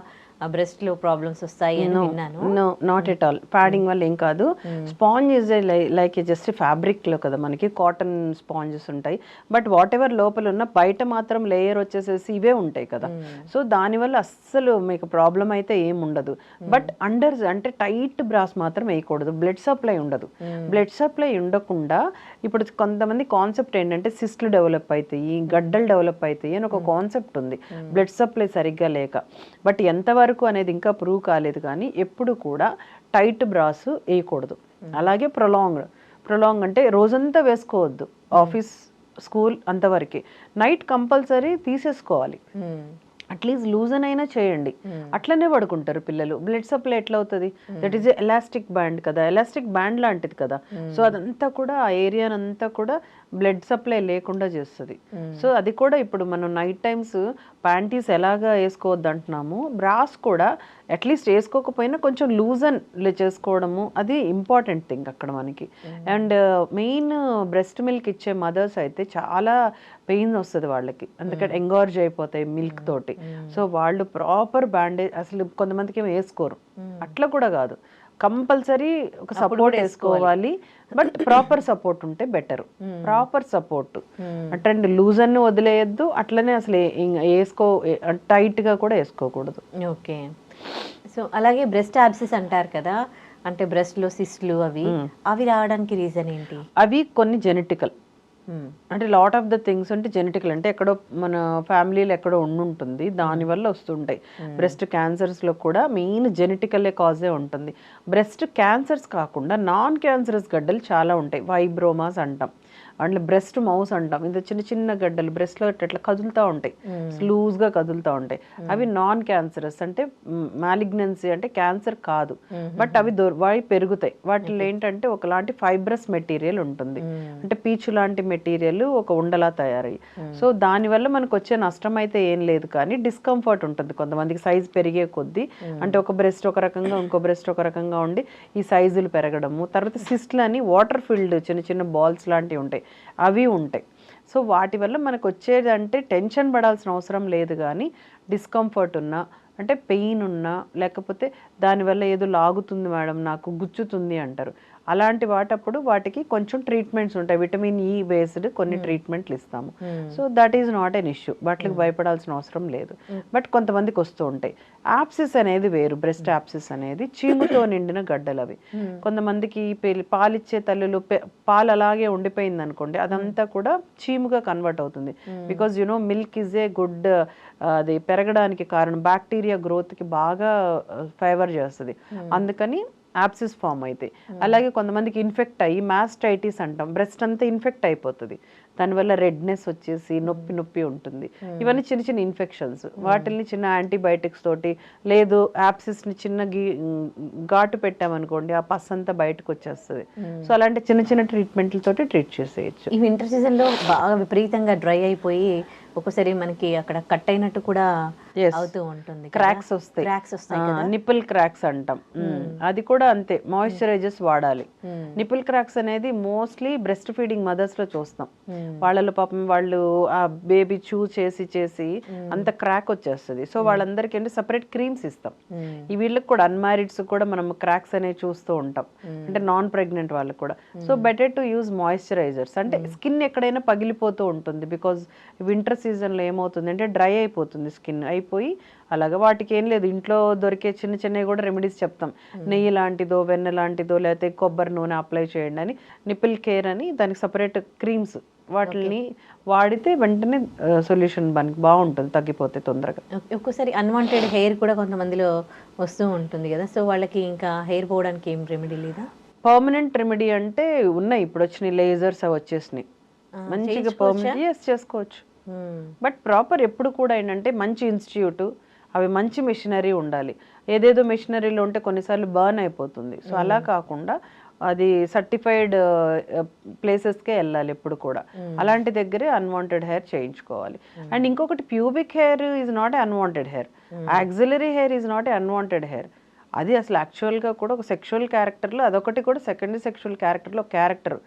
బ్రెస్ట్ లో ప్రాబ్లమ్స్ వస్తాయి అని విన్నాను. No, not at all. Padding వల్ల ఏం కాదు. Sponge is like just fabric లో కదా, మనకి కాటన్ స్పాంజెస్ ఉంటాయి. బట్ వాట్ ఎవర్ లోపల ఉన్న బయట మాత్రం లేయర్ వచ్చేసేసి ఇవే ఉంటాయి కదా. సో దానివల్ల అస్సలు మీకు ప్రాబ్లం అయితే ఏం ఉండదు. బట్ అండర్ అంటే టైట్ బ్రాస్ మాత్రం వేయకూడదు. బ్లడ్ సప్లై ఉండదు. బ్లడ్ సప్లై ఉండకుండా ఇప్పుడు కొంతమంది కాన్సెప్ట్ ఏంటంటే సిస్ట్లు డెవలప్ అవుతాయి, గడ్డలు డెవలప్ అవుతాయి అని ఒక కాన్సెప్ట్ ఉంది, బ్లడ్ సప్లై సరిగ్గా లేక. బట్ ఎంతవరకు అనేది ఇంకా ప్రూవ్ కాలేదు. కానీ ఎప్పుడు కూడా టైట్ బ్రాస్ వేయకూడదు. అలాగే ప్రొలాంగ్ అంటే రోజంతా వేసుకోవద్దు, ఆఫీస్ స్కూల్ అంతవరకు. నైట్ కంపల్సరీ తీసేసుకోవాలి. అట్లీస్ట్ లూజన్ అయినా చేయండి. అట్లనే పడుకుంటారు పిల్లలు. బ్లడ్ సప్లై ఎట్లా అవుతుంది? దట్ ఈస్ ఎలాస్టిక్ బ్యాండ్ కదా, ఎలాస్టిక్ బ్యాండ్ లాంటిది కదా. సో అదంతా కూడా ఆ ఏరియానంతా కూడా బ్లడ్ సప్లై లేకుండా చేస్తుంది. సో అది కూడా ఇప్పుడు మనం నైట్ టైమ్స్ ప్యాంటీస్ ఎలాగా వేసుకోవద్దు అంటున్నాము, బ్రాస్ కూడా అట్లీస్ట్ వేసుకోకపోయినా కొంచెం లూజన్ చేసుకోవడము అది ఇంపార్టెంట్ థింగ్ అక్కడ మనకి. అండ్ మెయిన్ బ్రెస్ట్ మిల్క్ ఇచ్చే మదర్స్ అయితే చాలా పెయిన్ వస్తుంది వాళ్ళకి, అందుకని ఎంగార్జ్ అయిపోతాయి మిల్క్ తోటి. సో వాళ్ళు ప్రాపర్ బ్యాండేజ్, అసలు కొంతమందికి ఏమో వేసుకోరు, అట్లా కూడా కాదు, కంపల్సరీ ఒక సపోర్ట్ వేసుకోవాలి. బట్ ప్రాపర్ సపోర్ట్ ఉంటే బెటర్. ప్రాపర్ సపోర్ట్ అంటే లూజ్ అన్ని వదిలేయద్దు, అట్లనే అసలు టైట్ గా కూడా వేసుకోకూడదు. ఓకే. సో అలాగే బ్రెస్ట్ యాబ్సిస్ అంటారు కదా, అంటే బ్రెస్ట్ లో సిస్ట్లు అవి రావడానికి రీజన్ ఏంటి? అవి కొన్ని జెనెటికల్, అంటే లాట్ ఆఫ్ ద థింగ్స్ అంటే జెనెటికల్, అంటే ఎక్కడో మన ఫ్యామిలీలో ఎక్కడో ఉండుంటుంది, దానివల్ల వస్తుంటాయి. బ్రెస్ట్ క్యాన్సర్స్లో కూడా మెయిన్ జెనెటికల్లే కాజే ఉంటుంది. బ్రెస్ట్ క్యాన్సర్స్ కాకుండా నాన్ క్యాన్సరస్ గడ్డలు చాలా ఉంటాయి, ఫైబ్రోమాస్ అంటాం. అంటే బ్రెస్ట్ మౌస్ అంటాం. ఇది చిన్న చిన్న గడ్డలు బ్రెస్ట్లో అట్లా కదులుతూ ఉంటాయి, లూజ్గా కదులుతూ ఉంటాయి. అవి నాన్ క్యాన్సరస్, అంటే మ్యాలిగ్నెన్సీ, అంటే క్యాన్సర్ కాదు. బట్ అవి పెరుగుతాయి. వాటిలో ఏంటంటే ఒకలాంటి ఫైబ్రస్ మెటీరియల్ ఉంటుంది, అంటే పీచు లాంటి మెటీరియల్ ఒక ఉండలా తయారయ్యి. సో దానివల్ల మనకు వచ్చే నష్టం అయితే ఏం లేదు, కానీ డిస్కంఫర్ట్ ఉంటుంది కొంతమందికి. సైజ్ పెరిగే కొద్దీ, అంటే ఒక బ్రెస్ట్ ఒక రకంగా ఇంకో బ్రెస్ట్ ఒక రకంగా ఉండి ఈ సైజులు పెరగడము. తర్వాత సిస్ట్లు అని వాటర్ ఫిల్డ్ చిన్న చిన్న బాల్స్ లాంటివి ఉంటాయి, అవి ఉంటాయి. సో వాటి వల్ల మనకు వచ్చేదంటే టెన్షన్ పడాల్సిన అవసరం లేదు. కానీ డిస్కంఫర్ట్ ఉన్నా, అంటే పెయిన్ ఉన్నా, లేకపోతే దానివల్ల ఏదో లాగుతుంది మేడం నాకు, గుచ్చుతుంది అంటారు, అలాంటి వాటప్పుడు వాటికి కొంచెం ట్రీట్మెంట్స్ ఉంటాయి, విటమిన్ ఈ బేస్డ్ కొన్ని ట్రీట్మెంట్లు ఇస్తాము. So that is not an issue, వాటికి భయపడాల్సిన అవసరం లేదు. బట్ కొంతమందికి వస్తూ ఉంటాయి. యాప్సిస్ అనేది వేరు. బ్రెస్ట్ యాప్సిస్ అనేది చీముతో నిండిన గడ్డలు అవి. కొంతమందికి పాలిచ్చే తల్లులు పాలు అలాగే ఉండిపోయింది అనుకోండి, అదంతా కూడా చీముగా కన్వర్ట్ అవుతుంది. Because you know milk is a good, అది పెరగడానికి కారణం, బ్యాక్టీరియా గ్రోత్కి బాగా ఫేవర్ చేస్తుంది, అందుకని యాప్సిస్ ఫామ్ అయితే. అలాగే కొంతమందికి ఇన్ఫెక్ట్ అయ్యి మాస్టైటిస్ అంటాం, బ్రెస్ట్ అంతా ఇన్ఫెక్ట్ అయిపోతుంది, దానివల్ల రెడ్నెస్ వచ్చేసి నొప్పి ఉంటుంది. ఇవన్నీ చిన్న చిన్న ఇన్ఫెక్షన్స్. వాటిని చిన్న యాంటీబయాటిక్స్ తోటి, లేదు యాప్సిస్ని చిన్న ఘాటు పెట్టామనుకోండి, ఆ పస్ అంతా బయటకు వచ్చేస్తుంది. సో అలాంటి చిన్న చిన్న ట్రీట్మెంట్లతోటి ట్రీట్ చేసేయచ్చు. ఈ వింటర్ సీజన్లో బాగా విపరీతంగా డ్రై అయిపోయి ఒక్కోసారి మనకి అక్కడ కట్ అయినట్టు కూడా అవుతూ ఉంటుంది, క్రాక్స్ వస్తాయి, నిపుల్ క్రాక్స్ అంటాం. అది కూడా అంతే, మాయిశ్చరైజర్స్ వాడాలి. నిపుల్ క్రాక్స్ అనేది మోస్ట్లీ బ్రెస్ట్ ఫీడింగ్ మదర్స్ లో చూస్తాం. వాళ్ళలో పాపం వాళ్ళు ఆ బేబీ చేసి అంత క్రాక్ వచ్చేస్తుంది. సో వాళ్ళందరికీ అంటే సపరేట్ క్రీమ్స్ ఇస్తాం. ఈ వీళ్ళకి కూడా అన్మ్యారీడ్స్ కూడా మనం క్రాక్స్ అనేవి చూస్తూ ఉంటాం, అంటే నాన్ ప్రెగ్నెంట్ వాళ్ళకి కూడా. So better to use moisturisers. అంటే స్కిన్ ఎక్కడైనా పగిలిపోతూ ఉంటుంది, బికాజ్ వింటర్ సీజన్లో ఏమవుతుంది అంటే డ్రై అయిపోతుంది, స్కిన్ అయిపోయి అలాగా వాటికి ఏం లేదు, ఇంట్లో దొరికే చిన్న చిన్నవి కూడా రెమెడీస్ చెప్తాం. నెయ్యి లాంటిదో వెన్న లాంటిదో లేకపోతే కొబ్బరి నూనె అప్లై చేయండి అని, నిపిల్ కేర్ అని దానికి సపరేట్ క్రీమ్స్, వాటిని వాడితే వెంటనే సొల్యూషన్ బాగుంటుంది, తగ్గిపోతే తొందరగా. ఒక్కోసారి అన్వాంటెడ్ హెయిర్ కూడా కొంతమందిలో వస్తూ ఉంటుంది కదా, సో వాళ్ళకి ఇంకా హెయిర్ పోవడానికి ఏం రెమెడీ లేదా? పర్మనెంట్ రెమెడీ అంటే ఉన్నాయి, ఇప్పుడు వచ్చినాయి లేజర్స్ అవి వచ్చేసినాయి, మంచిగా పర్మనెంట్ చేసుకోవచ్చు. బట్ ప్రాపర్ ఎప్పుడు కూడా ఏంటంటే మంచి ఇన్స్టిట్యూట్, అవి మంచి మెషినరీ ఉండాలి. ఏదేదో మెషినరీలో ఉంటే కొన్నిసార్లు బర్న్ అయిపోతుంది. సో అలా కాకుండా అది సర్టిఫైడ్ ప్లేసెస్కే వెళ్ళాలి ఎప్పుడు కూడా. అలాంటి దగ్గరే అన్వాంటెడ్ హెయిర్ చేయించుకోవాలి. అండ్ ఇంకొకటి, pubic hair is not a unwanted hair, axillary hair is not a unwanted hair. అది అసలు యాక్చువల్గా కూడా ఒక సెక్షువల్ క్యారెక్టర్లో అదొకటి కూడా సెకండరీ సెక్షువల్ క్యారెక్టర్లో క్యారెక్టర్.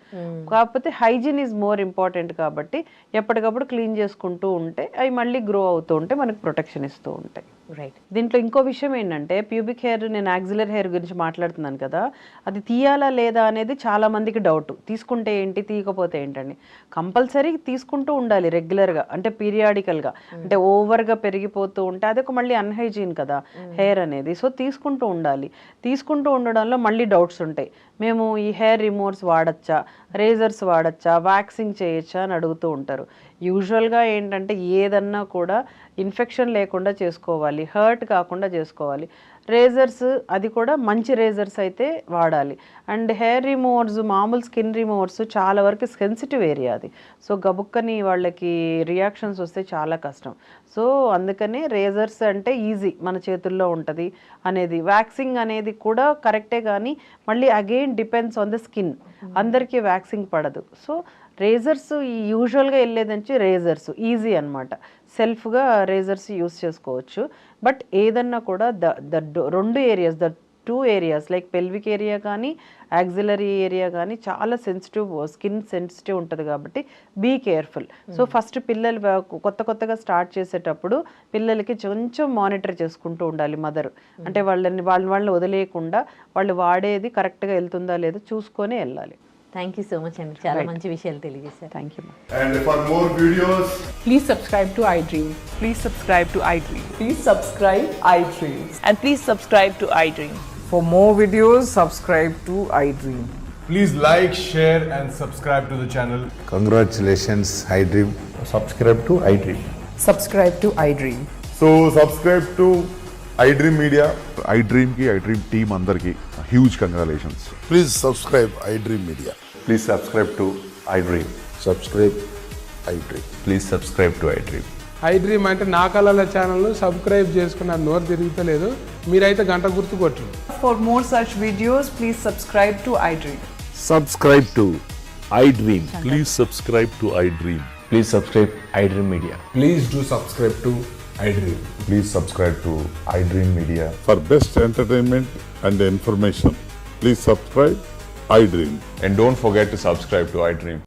కాకపోతే హైజీన్ ఈజ్ మోర్ ఇంపార్టెంట్ కాబట్టి ఎప్పటికప్పుడు క్లీన్ చేసుకుంటూ ఉంటే అవి మళ్ళీ గ్రో అవుతూ ఉంటే మనకు ప్రొటెక్షన్ ఇస్తూ ఉంటాయి. రైట్. దీంట్లో ఇంకో విషయం ఏంటంటే, ప్యూబిక్ హెయిర్, నేను యాక్సిలర్ హెయిర్ గురించి మాట్లాడుతున్నాను కదా, అది తీయాలా లేదా అనేది చాలా మందికి డౌట్. తీసుకుంటే ఏంటి, తీయకపోతే ఏంటని. కంపల్సరీ తీసుకుంటూ ఉండాలి రెగ్యులర్గా, అంటే పీరియాడికల్గా. అంటే ఓవర్గా పెరిగిపోతూ ఉంటే అదొక మళ్ళీ అన్హైజీన్ కదా హెయిర్ అనేది. సో తీసుకుంటూ ఉండాలి. తీసుకుంటూ ఉండడంలో మళ్ళీ డౌట్స్ ఉంటాయి. మేము ఈ హెయిర్ రిమూవర్స్ వాడచ్చా, రేజర్స్ వాడచ్చా, వ్యాక్సింగ్ చేయొచ్చా అని అడుగుతూ ఉంటారు. యూజువల్గా ఏంటంటే ఏదన్నా కూడా ఇన్ఫెక్షన్ లేకుండా చేసుకోవాలి, హర్ట్ కాకుండా చేసుకోవాలి. రేజర్స్ అది కూడా మంచి రేజర్స్ అయితే వాడాలి. అండ్ హెయిర్ రిమూవర్స్, మామూలు స్కిన్ రిమూవర్స్ చాలా వరకు సెన్సిటివ్ ఏరియా అది. సో గబుక్కని వాళ్ళకి రియాక్షన్స్ వస్తే చాలా కష్టం. సో అందుకనే రేజర్స్ అంటే ఈజీ, మన చేతుల్లో ఉంటుంది అనేది. వ్యాక్సింగ్ అనేది కూడా కరెక్టే, కానీ మళ్ళీ again depends on the skin. అందరికీ వ్యాక్సింగ్ పడదు. సో రేజర్స్ యూజువల్గా వెళ్ళేదంటే రేజర్స్ ఈజీ అనమాట, సెల్ఫ్గా రేజర్స్ యూస్ చేసుకోవచ్చు. బట్ ఏదన్నా కూడా రెండు areas, the 2 areas like pelvic area కానీ యాక్సిలరీ ఏరియా కానీ చాలా సెన్సిటివ్, స్కిన్ సెన్సిటివ్ ఉంటుంది కాబట్టి బీ కేర్ఫుల్. సో ఫస్ట్ పిల్లలు కొత్తగా స్టార్ట్ చేసేటప్పుడు పిల్లలకి కొంచెం మానిటర్ చేసుకుంటూ ఉండాలి మదర్. అంటే వాళ్ళని వదిలేయకుండా వాళ్ళు వాడేది కరెక్ట్గా వెళ్తుందా లేదో చూసుకొని వెళ్ళాలి. థ్యాంక్ యూ సో మచ్ అండి, చాలా మంచి విషయాలు తెలియజేశారు. Thank you. And for more videos, Please subscribe to iDream. Please subscribe to iDream. Please subscribe iDream. And please subscribe to iDream. For more videos, subscribe to iDream. please like, share and subscribe to the channel. Congratulations, iDream. Subscribe to iDream. Subscribe to iDream. So subscribe to iDream Media. iDream ki iDream team అందరికి huge congratulations. Please subscribe iDream Media. Please subscribe to iDream. Subscribe iDream. Please subscribe to iDream. iDream అంటే నా కళల ఛానల్ను subscribe చేసుకున్న నోరు తిరుగుతలేదు, మీరైతే గంట గుర్తు కొట్టండి. For more such videos, please subscribe to iDream. Subscribe to iDream. Please subscribe to iDream. Please subscribe iDream Media. Please do subscribe to iDream. Please subscribe to iDream Media. For best entertainment and information, please subscribe iDream. And don't forget to subscribe to iDream.